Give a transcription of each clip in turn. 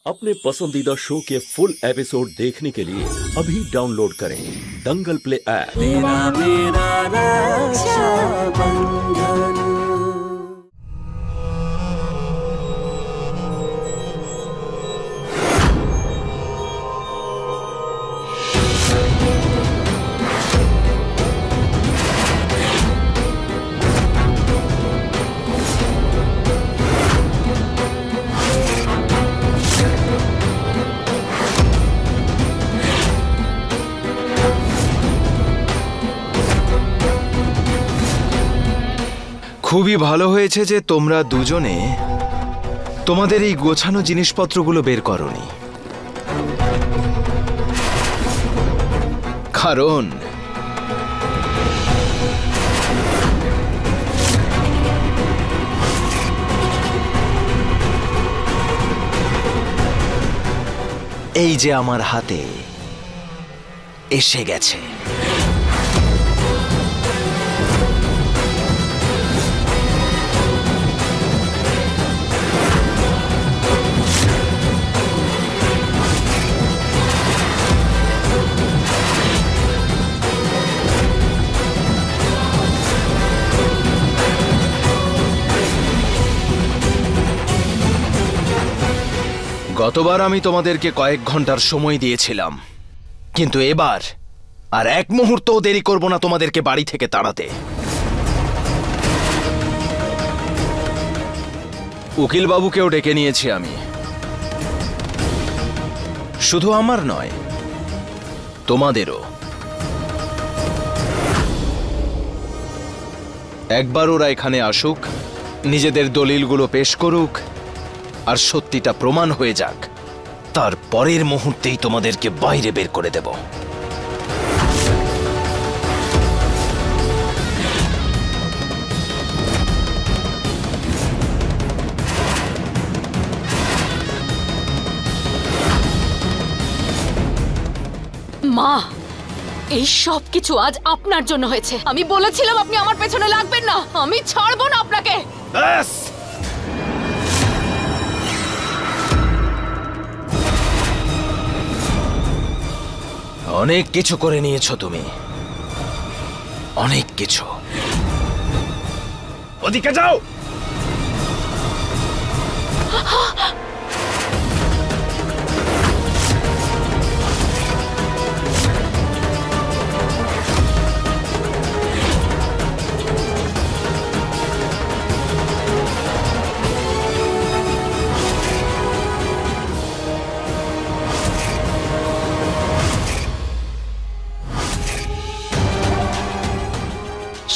अपने पसंदीदा शो के फुल एपिसोड देखने के लिए अभी डाउनलोड करें दंगल प्ले ऐप। मेरा रक्षाबंधन। খুবই ভালো হয়েছে যে তোমরা দুজনে তোমাদের এই গোছানো জিনিসপত্রগুলো বের করোনি, কারণ এই যে আমার হাতে এসে গেছে। গতবার আমি তোমাদেরকে কয়েক ঘন্টার সময় দিয়েছিলাম, কিন্তু এবার আর এক মুহূর্তও দেরি করব না তোমাদেরকে বাড়ি থেকে তাড়াতে। উকিল বাবুকেও ডেকে নিয়েছি আমি, শুধু আমার নয় তোমাদেরও। একবার ওরা এখানে আসুক, নিজেদের দলিলগুলো পেশ করুক, আর সত্যিটা প্রমাণ হয়ে যাক, তার পরের মুহূর্তেই তোমাদেরকে বাইরে বের করে দেব। মা, এই সব কিছু আজ আপনার জন্য হয়েছে। আমি বলেছিলাম আপনি আমার পেছনে লাগবেন না, আমি ছাড়বো না আপনাকে। অনেক কিছু করে নিয়েছো তুমি, অনেক কিছু। ওদিকে যাও।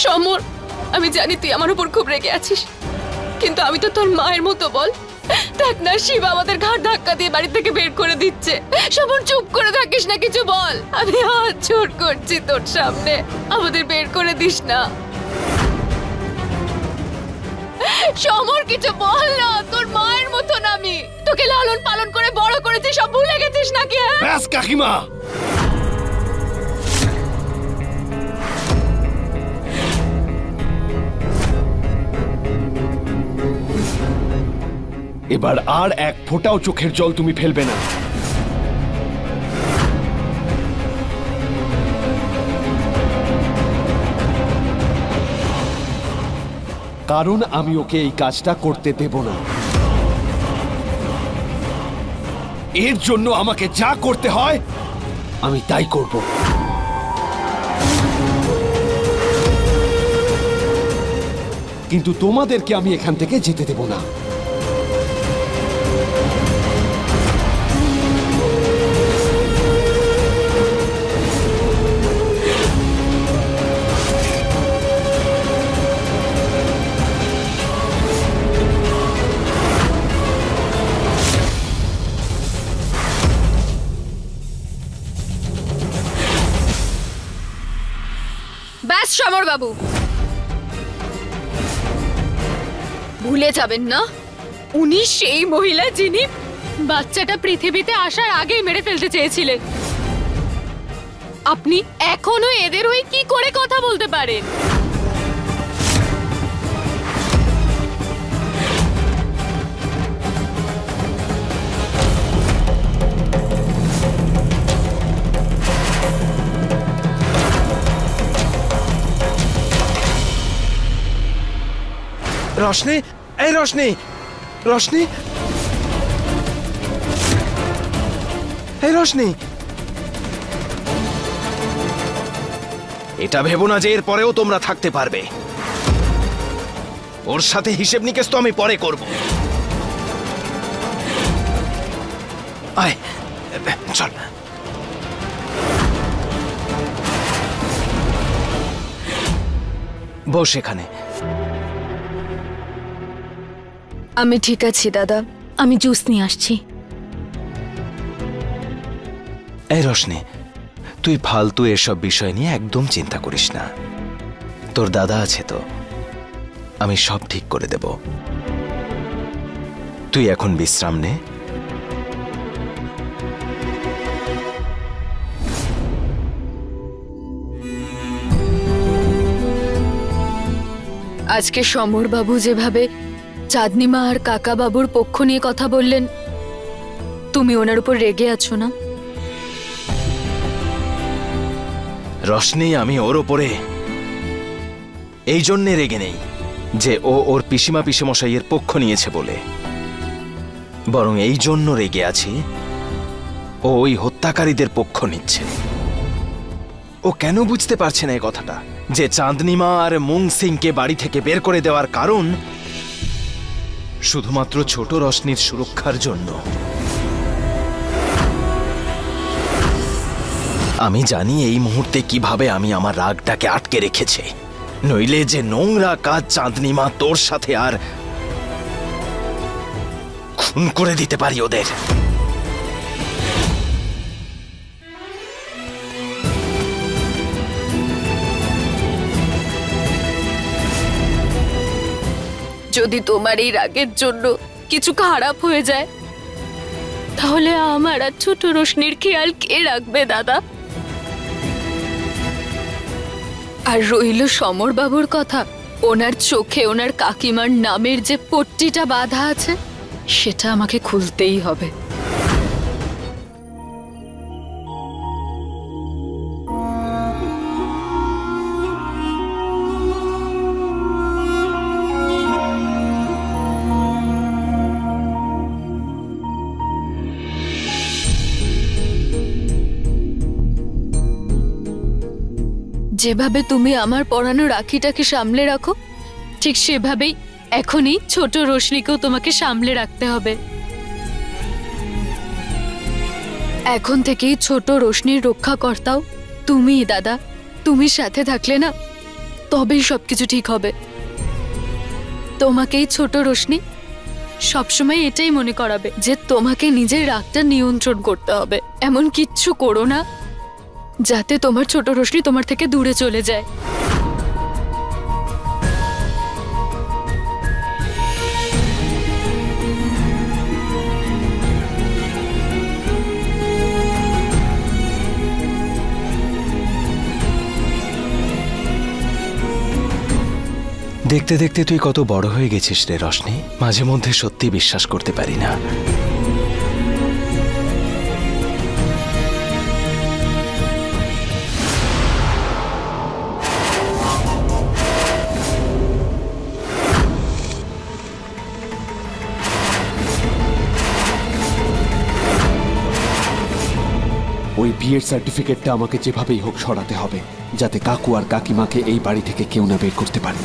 সমর, আমি জানি তুই আমার উপর খুব রেগে আছিস, কিন্তু আমি তো তোর মায়ের মতো। বল, দেখ না, শিব আমাদের ঘাড় ধাক্কা দিয়ে বাড়ি থেকে বের করে দিচ্ছে। সমর, চুপ করে থাকিস না, কিছু বল। আমি হাত জোড় করছি তোর সামনে, আমাদের বের করে দিস না। সমর, কিছু বল না, তোর মায়ের মতন আমি। তোকে লালন পালন করে বড় করেছি, সব ভুলে গেছিস নাকি? ব্যাস কাকিমা, এবার আর এক ফোঁটাও চোখের জল তুমি ফেলবে না। কারণ আমি ওকে এই কাজটা করতে দেব না। এর জন্য আমাকে যা করতে হয় আমি তাই করব। কিন্তু তোমাদেরকে আমি এখান থেকে যেতে দেব না। ব্যাস সমর বাবু, ভুলে যাবেন না উনি সেই মহিলা যিনি বাচ্চাটা পৃথিবীতে আসার আগেই মেরে ফেলতে চেয়েছিলেন। আপনি এখনো এদের হয়ে কি করে কথা বলতে পারেন? রশনি, এই রশনি, রশনি, এই রশনি। এটা ভেবো না যে এর পরেও তোমরা থাকতে পারবে। ওর সাথে হিসেব নিকেশ তো আমি পরে করব। আয় চল। বস এখানে। আমি ঠিক আছি দাদা, আমি জুস নিয়ে আসছি। এই রশনি, তুই ফালতু এসব বিষয় নিয়ে একদম চিন্তা করিস না। তোর দাদা আছে তো, আমি সব ঠিক করে দেব। তুই এখন বিশ্রাম নে। আজকে সমর বাবু যেভাবে চাঁদনিমা আর কাকা বাবুর পক্ষ নিয়ে কথা বললেন, তুমি ওনার উপর রেগে আছো না? রশনি, আমি ওর ওপরে এই জন্যে রেগে নেই যে ও ওর পিসিমা পিসেমশাইয়ের পক্ষ নিয়েছে বলে, বরং এই জন্য রেগে আছি ও ওই হত্যাকারীদের পক্ষ নিচ্ছে। ও কেন বুঝতে পারছে না এই কথাটা যে চাঁদনিমা আর মুং সিংকে বাড়ি থেকে বের করে দেওয়ার কারণ শুধুমাত্র ছোট রশনির সুরক্ষার জন্য। আমি জানি এই মুহূর্তে কিভাবে আমি আমার রাগটাকে আটকে রেখেছি, নইলে যে নোংরা কাজ চাঁদনিমা তোর সাথে আর খুন করে দিতে পারি ওদের। যদি তোমার এই রাগের জন্য কিছু খারাপ হয়ে যায়, তাহলে আমার আর ছোট রোশনির খেয়াল কে রাখবে দাদা? আর রইল সমর বাবুর কথা, ওনার চোখে ওনার কাকিমার নামের যে পট্টিটা বাঁধা আছে, সেটা আমাকে খুলতেই হবে। যেভাবে তুমি আমার পরানো রাখিটাকে সামলে রাখো, ঠিক সেভাবেই এখনই ছোট রোশনিকেও তোমাকে সামলে রাখতে হবে। এখন থেকেই ছোট রোশনির রক্ষাকর্তাও তুমি দাদা। তুমি সাথে থাকলে না, তবেই সবকিছু ঠিক হবে। তোমাকেই ছোট রোশনি সবসময় এটাই মনে করাবে যে তোমাকে নিজের রাগটা নিয়ন্ত্রণ করতে হবে। এমন কিচ্ছু করো না যাতে তোমার ছোট রোশনি তোমার থেকে দূরে চলে যায়। দেখতে দেখতে তুই কত বড় হয়ে গেছিস রে রশনি, মাঝে মধ্যে সত্যি বিশ্বাস করতে পারি না। ওই বিয়ের সার্টিফিকেটটা আমাকে যেভাবেই হোক সরাতে হবে, যাতে কাকু আর কাকিমাকে এই বাড়ি থেকে কেউ না বের করতে পারে।